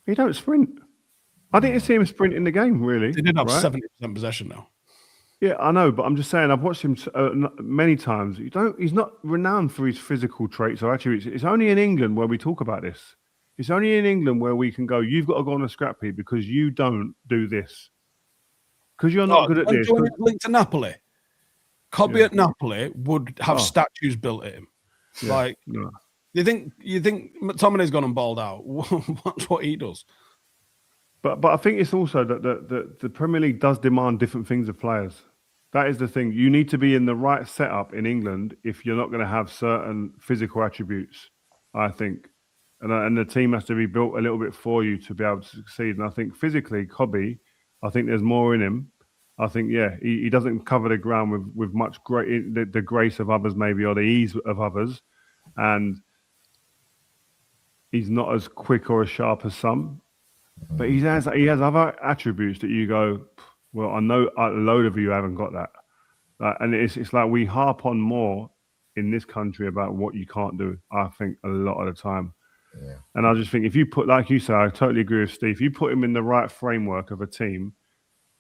he don't sprint. I didn't see him sprint in the game, really. They did have 70% possession now. Yeah, I know, but I'm just saying, I've watched him many times. He's not renowned for his physical traits or attributes. It's only in England where we talk about this. It's only in England where we can go, you've got to go on a scrappy because you don't do this. Because you're not good at this. Linked to Napoli. Kobbie at Napoli would have statues built at him. Yeah. You think McTominay's gone and balled out? That's what he does. But I think it's also that the Premier League does demand different things of players. That is the thing. You need to be in the right setup in England if you're not going to have certain physical attributes, I think. And the team has to be built a little bit for you to be able to succeed. And I think physically, Kobbie, I think there's more in him. I think, he doesn't cover the ground with much the grace of others maybe, or the ease of others. And he's not as quick or as sharp as some. But he has other attributes that you go, well, I know a load of you haven't got that. And it's like we harp on more in this country about what you can't do, I think, a lot of the time. Yeah. And I just think if you put, like you say, I totally agree with Steve, if you put him in the right framework of a team,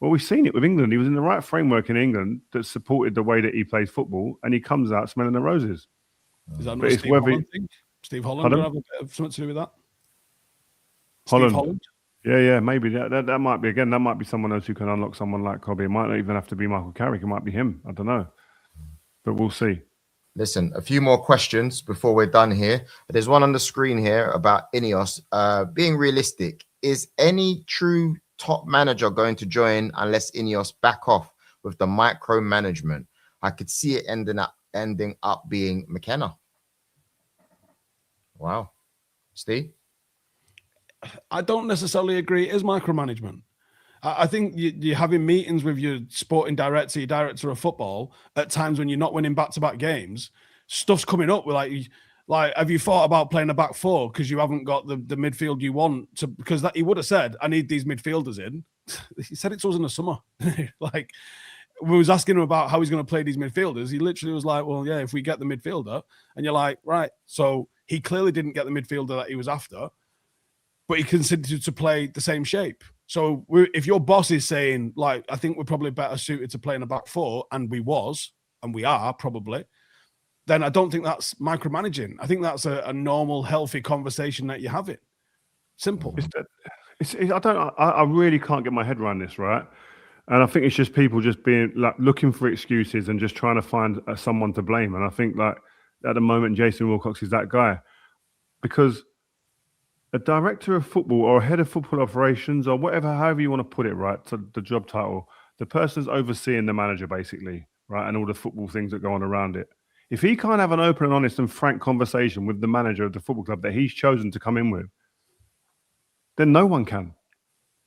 well, we've seen it with England. He was in the right framework in England that supported the way that he plays football, and he comes out smelling the roses. Is that not Steve Holland thing? Steve Holland will have a bit of something to do with that? Holland? Yeah, maybe. That might be, again, that might be someone else who can unlock someone like Kobbie. It might not even have to be Michael Carrick. It might be him. I don't know. But we'll see. Listen, a few more questions before we're done here. There's one on the screen here about INEOS. Being realistic, is any true top manager going to join unless INEOS back off with the micromanagement? I could see it ending up being McKenna. Wow. Steve? I don't necessarily agree it is micromanagement. I think you're having meetings with your sporting director, your director of football, at times when you're not winning back-to-back games. Stuff's coming up with like, have you thought about playing a back four because you haven't got the midfield you want to? Because that he would have said, I need these midfielders in. He said it to us in the summer. Like, we was asking him about how he's going to play these midfielders. He literally was like, well, yeah, if we get the midfielder, and you're like, right. So he clearly didn't get the midfielder that he was after, but he considered to play the same shape. So if your boss is saying, like, I think we're probably better suited to playing a back four, and we are probably, then I don't think that's micromanaging. I think that's a normal, healthy conversation that you're having. Simple. I really can't get my head around this, right? And I think it's just people just being like looking for excuses and just trying to find someone to blame. And I think like at the moment, Jason Wilcox is that guy, because a director of football or a head of football operations or whatever, however you want to put it, right? So the job title, the person's overseeing the manager basically, right? And all the football things that go on around it. If he can't have an open and honest and frank conversation with the manager of the football club that he's chosen to come in with, then no one can.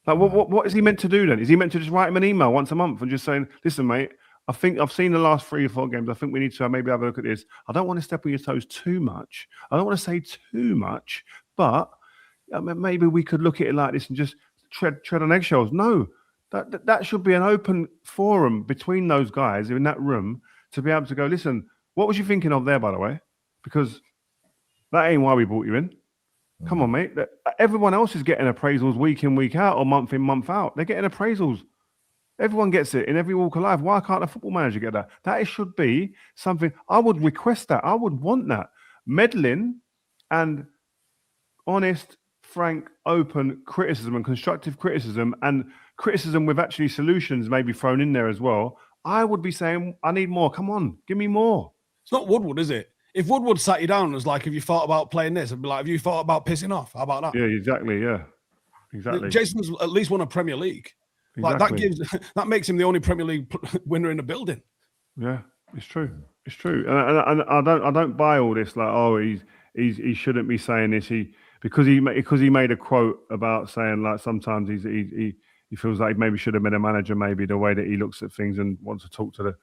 Like, what is he meant to do then? Is he meant to just write him an email once a month and just saying, listen, mate, I think I've seen the last 3 or 4 games. I think we need to maybe have a look at this. I don't want to step on your toes too much. I don't want to say too much, but maybe we could look at it like this and just tread on eggshells. No, that should be an open forum between those guys in that room to be able to go, listen, what was you thinking of there, by the way? Because that ain't why we brought you in. Come on, mate. Everyone else is getting appraisals week in, week out, or month in, month out. They're getting appraisals. Everyone gets it in every walk of life. Why can't a football manager get that? That should be something. I would request that. I would want that. Meddling and honest, frank, open criticism and constructive criticism and criticism with actually solutions maybe thrown in there as well. I would be saying, I need more. Come on, give me more. It's not Woodward, is it? If Woodward sat you down and was like, have you thought about playing this? I'd be like, have you thought about pissing off? How about that? Yeah, exactly. Yeah, exactly. Jason's at least won a Premier League. Exactly. Like that makes him the only Premier League winner in the building. Yeah, it's true. It's true. And I don't buy all this. Like, oh, he shouldn't be saying this. Because he made a quote about saying like sometimes he feels like he maybe should have been a manager. Maybe the way that he looks at things and wants to talk to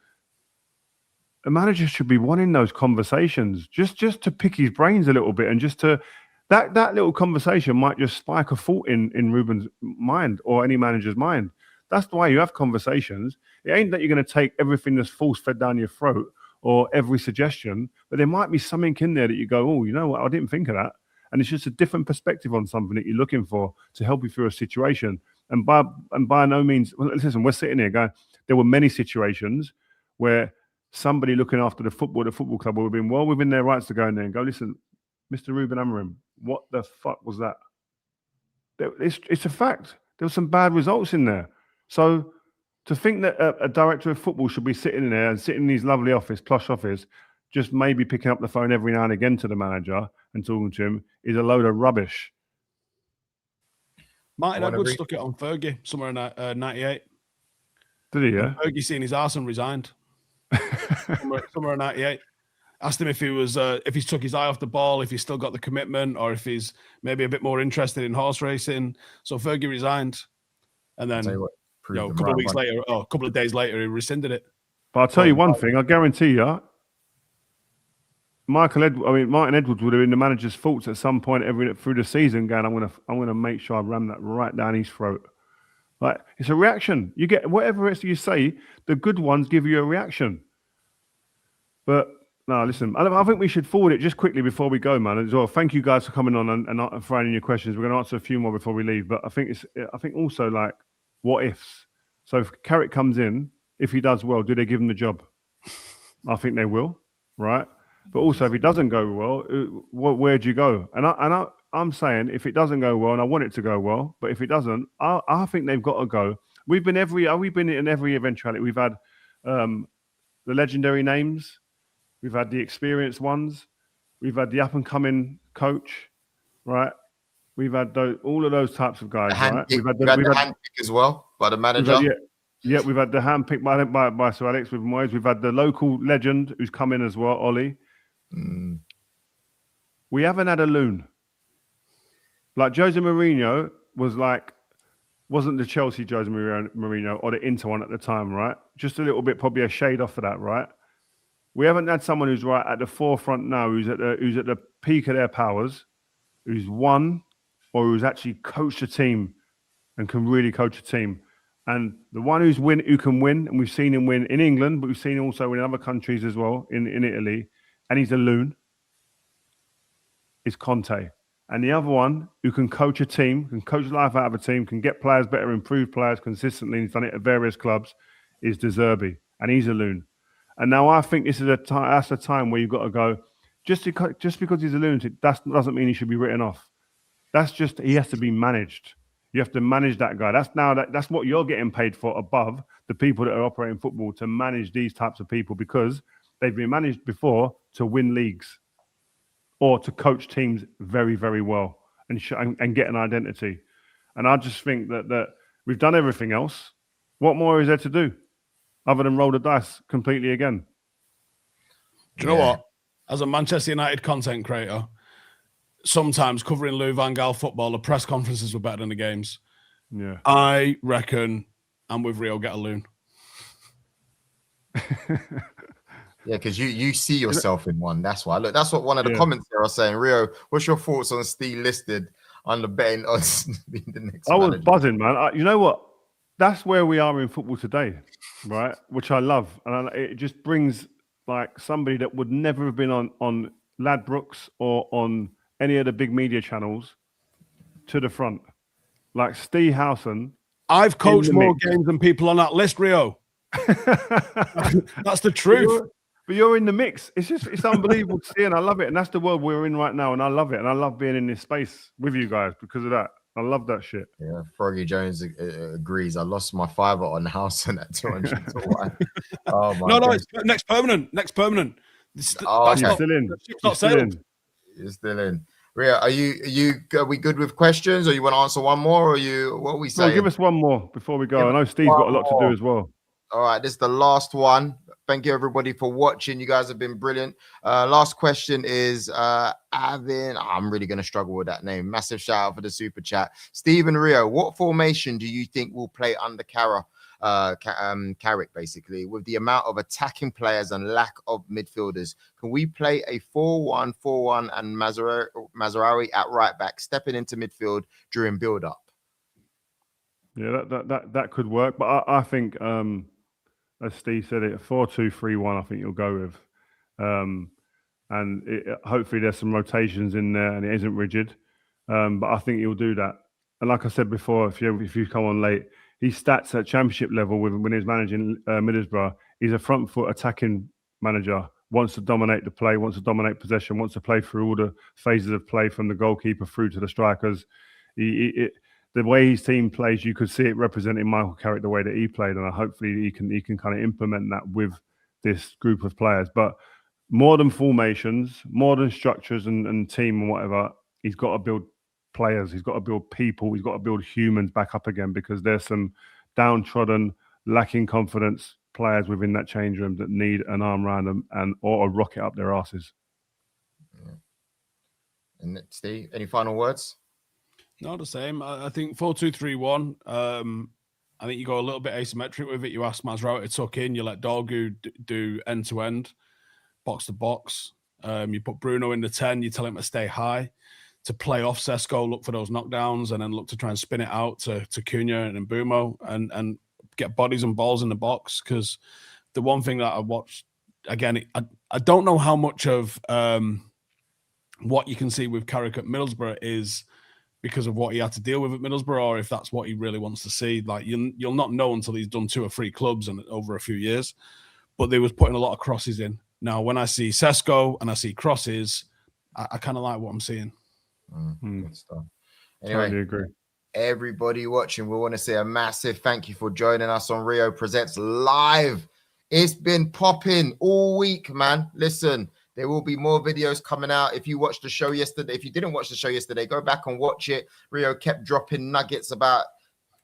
a manager should be wanting those conversations just to pick his brains a little bit and just to that little conversation might just spike a thought in Ruben's mind or any manager's mind. That's the way you have conversations. It ain't that you're going to take everything that's force fed down your throat or every suggestion, but there might be something in there that you go, oh, you know what? I didn't think of that. And it's just a different perspective on something that you're looking for to help you through a situation. And by no means, listen, we're sitting here going, there were many situations where somebody looking after the football club would have been well within their rights to go in there and go, listen, Mr. Ruben Amorim, what the fuck was that? It's a fact. There were some bad results in there. So to think that a director of football should be sitting in there and sitting in his lovely office, plush office, just maybe picking up the phone every now and again to the manager and talking to him is a load of rubbish. Martin Edwards stuck it on Fergie somewhere in 98. Did he, yeah? Fergie seen his arse and resigned. somewhere in 98. Asked him if he's took his eye off the ball, if he's still got the commitment, or if he's maybe a bit more interested in horse racing. So Fergie resigned. And then a couple of days later, he rescinded it. But I'll tell you one thing, I guarantee you, Martin Edwards would have been the manager's thoughts at some point through the season going, I'm gonna make sure I ram that right down his throat. Like, it's a reaction. You get whatever it is you say, the good ones give you a reaction. But no, listen, I think we should forward it just quickly before we go, man. As well, thank you guys for coming on and throwing in your questions. We're going to answer a few more before we leave. But I think also like what ifs. So if Carrick comes in, if he does well, do they give him the job? I think they will, right? But also if he doesn't go well, where do you go? And I'm saying if it doesn't go well, and I want it to go well, but if it doesn't, I think they've got to go. We've been in every eventuality. We've had the legendary names. We've had the experienced ones. We've had the up-and-coming coach, right? We've had all of those types of guys, right? We've had the hand pick as well by the manager. We've had the hand pick by Sir Alex with Moyes. We've had the local legend who's come in as well, Ollie. We haven't had a loon. Like Jose Mourinho wasn't the Chelsea Jose Mourinho or the Inter one at the time, right? Just a little bit, probably a shade off of that, right? We haven't had someone who's right at the forefront now, who's at the peak of their powers, who's won or who's actually coached a team and can really coach a team. And the one who can win, and we've seen him win in England, but we've seen him also in other countries as well, in Italy, and he's a loon, is Conte. And the other one who can coach a team, can coach life out of a team, can get players better, improve players consistently, and he's done it at various clubs, is De Zerbi. And he's a loon. And now I think this is that's a time where you've got to go, just because he's a lunatic, that doesn't mean he should be written off. That's just, he has to be managed. You have to manage that guy. That's what you're getting paid for above the people that are operating football, to manage these types of people, because they've been managed before to win leagues or to coach teams very, very well and get an identity. And I just think that we've done everything else. What more is there to do other than roll the dice completely again? Do you know what? As a Manchester United content creator, sometimes covering Lou Van Gaal football, the press conferences were better than the games. Yeah. I reckon I'm with Rio, get a loon. Yeah, because you see yourself in one. That's why. Look, that's what one of the comments there are saying. Rio, what's your thoughts on Steve listed on the betting odds being the next I was manager? buzzing, man. You know what? That's where we are in football today, right? Which I love, and it just brings like somebody that would never have been on Ladbrokes or on any of the big media channels to the front, like Steve Howson. I've coached more games than people on that list, Rio. That's the truth. But you're in the mix. It's unbelievable to see, and I love it. And that's the world we're in right now, and I love it. And I love being in this space with you guys because of that. I love that shit. Yeah, Froggy Jones agrees. I lost my fiver on Howson at 200 to 1. Oh my no, it's next permanent. Okay. Still in. You're still in. Ria, are we good with questions, or you want to answer one more, or what are we saying? No, give us one more before we go. I know Steve's got a lot to do as well. All right, this is the last one. Thank you everybody for watching. You guys have been brilliant. Last question is Avin. I'm really going to struggle with that name. Massive shout out for the super chat. Stephen Rio, what formation do you think will play under Carrick, basically, with the amount of attacking players and lack of midfielders? Can we play a 4-1-4-1 and Mazraoui at right back, stepping into midfield during build-up? Yeah, that could work. But I think, as Steve said, a 4-2-3-1, I think you'll go with. And hopefully there's some rotations in there and it isn't rigid. But I think he'll do that. And like I said before, if you come on late, his stats at championship level when he's managing Middlesbrough, he's a front foot attacking manager, wants to dominate the play, wants to dominate possession, wants to play through all the phases of play from the goalkeeper through to the strikers. The way his team plays, you could see it representing Michael Carrick the way that he played, and hopefully he can kind of implement that with this group of players. But more than formations, more than structures and team and whatever, he's got to build players, he's got to build people, he's got to build humans back up again, because there's some downtrodden, lacking confidence players within that change room that need an arm around them or a rocket up their asses. Yeah. And Steve, any final words? No, the same. I think 4-2-3-1. I think you go a little bit asymmetric with it. You ask Mazraoui to tuck in. You let Dorgu do end-to-end, box-to-box. You put Bruno in the 10. You tell him to stay high, to play off Sesko, look for those knockdowns, and then look to try and spin it out to Cunha and Mbumo and get bodies and balls in the box. Because the one thing that I watched, again, I don't know how much of what you can see with Carrick at Middlesbrough is because of what he had to deal with at Middlesbrough, or if that's what he really wants to see. Like you'll not know until he's done 2 or 3 clubs and over a few years. But they was putting a lot of crosses in. Now, when I see Sesko and I see crosses, I kind of like what I'm seeing. Good stuff. Anyway, Totally agree. Everybody watching, we want to say a massive thank you for joining us on Rio Presents Live. It's been popping all week, man. Listen, there will be more videos coming out. If you watched the show yesterday, if you didn't watch the show yesterday, go back and watch it. Rio kept dropping nuggets about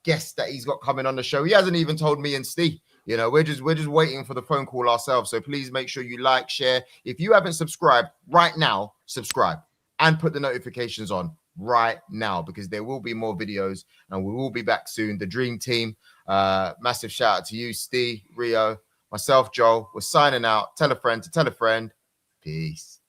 guests that he's got coming on the show. He hasn't even told me and Steve. You know, we're just waiting for the phone call ourselves. So please make sure you like, share. If you haven't subscribed right now, subscribe and put the notifications on right now, because there will be more videos and we will be back soon. The Dream Team. Massive shout out to you, Steve, Rio, myself, Joel. We're signing out. Tell a friend to tell a friend. Peace.